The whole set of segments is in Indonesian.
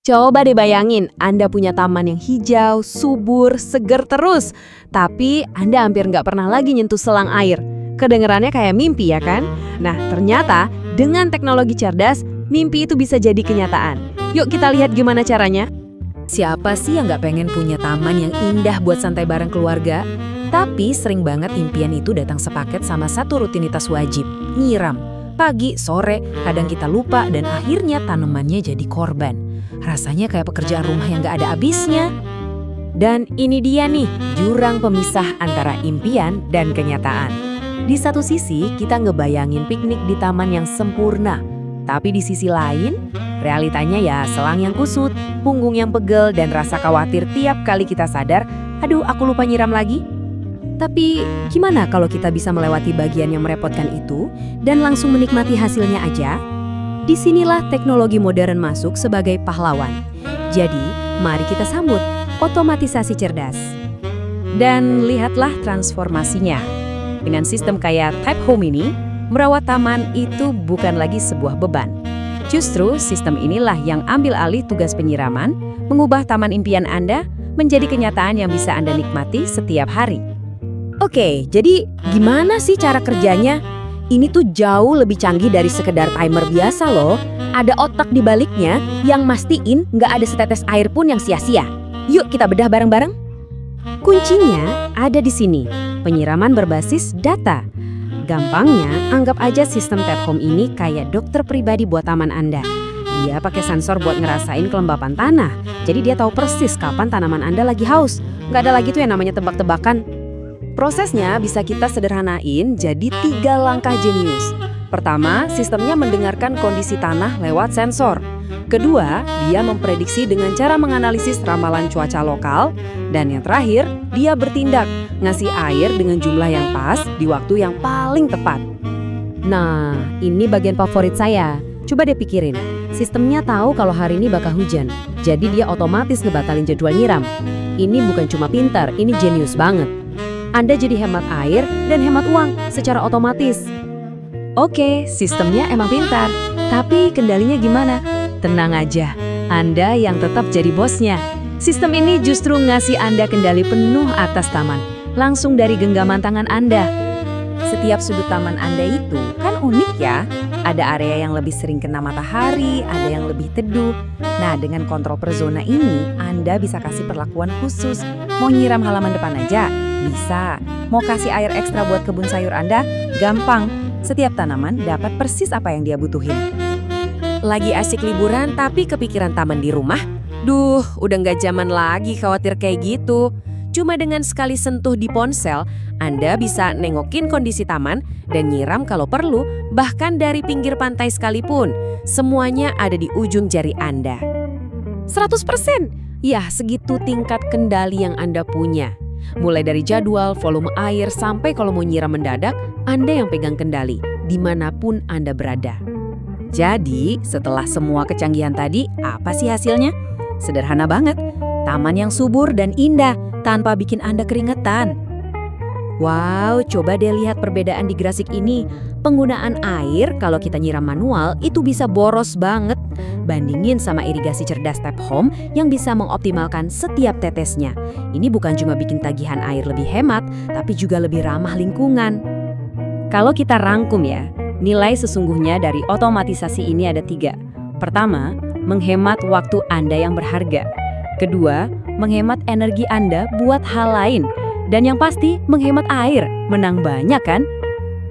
Coba deh bayangin, Anda punya taman yang hijau, subur, seger terus. Tapi Anda hampir nggak pernah lagi nyentuh selang air. Kedengerannya kayak mimpi ya kan? Nah, ternyata dengan teknologi cerdas, mimpi itu bisa jadi kenyataan. Yuk kita lihat gimana caranya. Siapa sih yang nggak pengen punya taman yang indah buat santai bareng keluarga? Tapi sering banget impian itu datang sepaket sama satu rutinitas wajib, nyiram. Pagi, sore, kadang kita lupa dan akhirnya tanamannya jadi korban. Rasanya kayak pekerjaan rumah yang nggak ada habisnya. Dan ini dia nih, jurang pemisah antara impian dan kenyataan. Di satu sisi, kita ngebayangin piknik di taman yang sempurna. Tapi di sisi lain, realitanya ya selang yang kusut, punggung yang pegel, dan rasa khawatir tiap kali kita sadar, aduh aku lupa nyiram lagi. Tapi gimana kalau kita bisa melewati bagian yang merepotkan itu dan langsung menikmati hasilnya aja? Disinilah teknologi modern masuk sebagai pahlawan. Jadi, mari kita sambut otomatisasi cerdas. Dan lihatlah transformasinya. Dengan sistem kayak Type Home ini, merawat taman itu bukan lagi sebuah beban. Justru sistem inilah yang ambil alih tugas penyiraman, mengubah taman impian Anda menjadi kenyataan yang bisa Anda nikmati setiap hari. Oke, jadi gimana sih cara kerjanya? Ini tuh jauh lebih canggih dari sekedar timer biasa loh. Ada otak di baliknya yang mastiin nggak ada setetes air pun yang sia-sia. Yuk kita bedah bareng-bareng. Kuncinya ada di sini, penyiraman berbasis data. Gampangnya, anggap aja sistem Tap Home ini kayak dokter pribadi buat taman Anda. Dia pakai sensor buat ngerasain kelembapan tanah, jadi dia tahu persis kapan tanaman Anda lagi haus. Nggak ada lagi tuh yang namanya tebak-tebakan. Prosesnya bisa kita sederhanain jadi 3 langkah jenius. Pertama, sistemnya mendengarkan kondisi tanah lewat sensor. Kedua, dia memprediksi dengan cara menganalisis ramalan cuaca lokal. Dan yang terakhir, dia bertindak, ngasih air dengan jumlah yang pas di waktu yang paling tepat. Nah, ini bagian favorit saya. Coba deh pikirin, sistemnya tahu kalau hari ini bakal hujan. Jadi dia otomatis ngebatalin jadwal nyiram. Ini bukan cuma pintar, ini jenius banget. Anda jadi hemat air dan hemat uang secara otomatis. Oke, sistemnya emang pintar. Tapi kendalinya gimana? Tenang aja, Anda yang tetap jadi bosnya. Sistem ini justru ngasih Anda kendali penuh atas taman, langsung dari genggaman tangan Anda. Setiap sudut taman Anda itu kan unik ya. Ada area yang lebih sering kena matahari, ada yang lebih teduh. Nah, dengan kontrol per zona ini, Anda bisa kasih perlakuan khusus. Mau nyiram halaman depan aja? Bisa. Mau kasih air ekstra buat kebun sayur Anda? Gampang. Setiap tanaman dapat persis apa yang dia butuhin. Lagi asik liburan tapi kepikiran taman di rumah? Duh, udah nggak zaman lagi khawatir kayak gitu. Cuma dengan sekali sentuh di ponsel, Anda bisa nengokin kondisi taman dan nyiram kalau perlu, bahkan dari pinggir pantai sekalipun. Semuanya ada di ujung jari Anda. 100%! Ya, segitu tingkat kendali yang Anda punya. Mulai dari jadwal, volume air, sampai kalau mau nyiram mendadak, Anda yang pegang kendali, dimanapun Anda berada. Jadi, setelah semua kecanggihan tadi, apa sih hasilnya? Sederhana banget, taman yang subur dan indah, tanpa bikin Anda keringetan. Wow, coba deh lihat perbedaan di grafik ini. Penggunaan air kalau kita nyiram manual itu bisa boros banget. Bandingin sama irigasi cerdas Tap Home yang bisa mengoptimalkan setiap tetesnya. Ini bukan cuma bikin tagihan air lebih hemat, tapi juga lebih ramah lingkungan. Kalau kita rangkum ya, nilai sesungguhnya dari otomatisasi ini ada 3. Pertama, menghemat waktu Anda yang berharga. Kedua, menghemat energi Anda buat hal lain. Dan yang pasti, menghemat air. Menang banyak kan?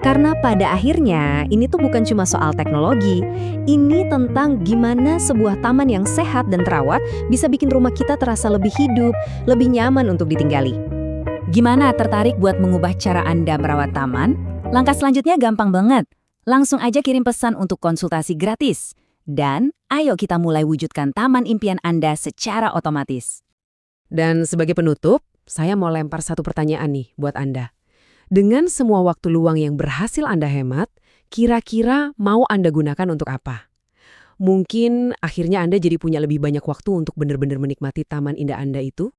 Karena pada akhirnya, ini tuh bukan cuma soal teknologi. Ini tentang gimana sebuah taman yang sehat dan terawat bisa bikin rumah kita terasa lebih hidup, lebih nyaman untuk ditinggali. Gimana, tertarik buat mengubah cara Anda merawat taman? Langkah selanjutnya gampang banget. Langsung aja kirim pesan untuk konsultasi gratis. Dan ayo kita mulai wujudkan taman impian Anda secara otomatis. Dan sebagai penutup, saya mau lempar satu pertanyaan nih buat Anda. Dengan semua waktu luang yang berhasil Anda hemat, kira-kira mau Anda gunakan untuk apa? Mungkin akhirnya Anda jadi punya lebih banyak waktu untuk benar-benar menikmati taman indah Anda itu?